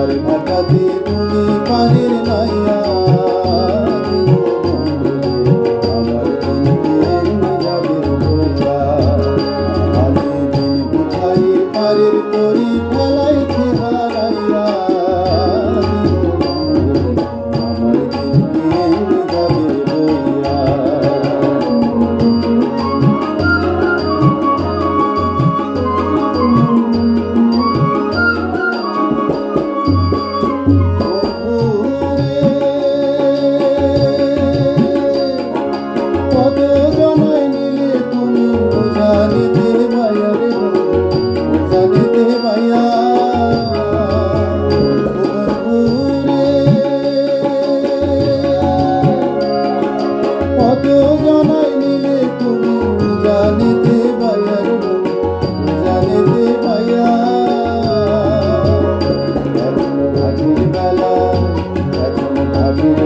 পার ঘাটাতে তুমি পানির নাইয়া আমার দিনকে যাবে বইয়া আমি দিন কোথায় পারের করি ফেলাইতে হারাইয়া আমার দিনকে যাবে বইয়া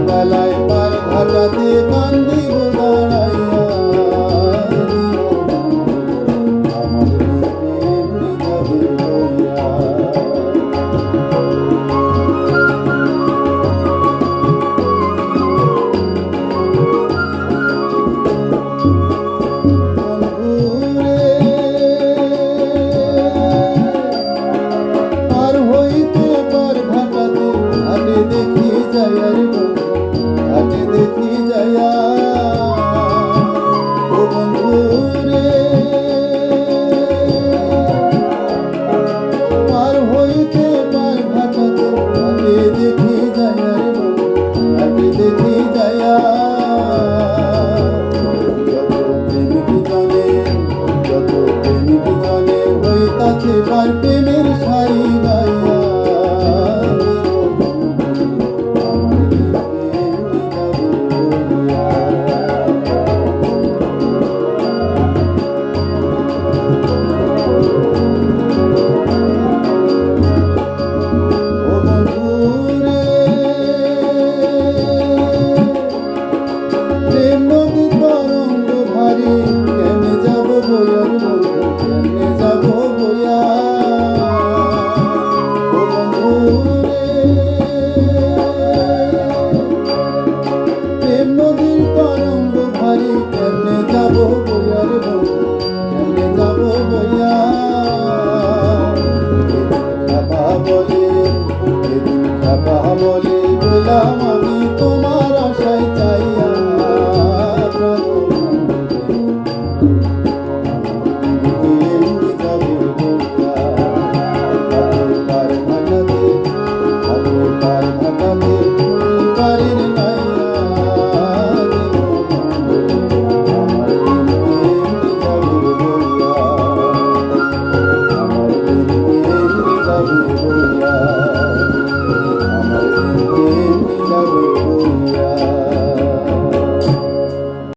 বেলায় পার ঘাটাতে কান্দি দাঁড়াইয়া আমার দিকে যাবে বইয়া পার হইতে পার ঘাটাতে আগে দেখি যায় আর আগে দেখি যায়া ও বন্ধু রে পার হইতে পার ঘাটাতে আগে দেখি যায়া রে আগে দেখি যায়া যত প্রেমিক জনে হইতাছে পার প্রেমের সারি গাইয়া বলে বলে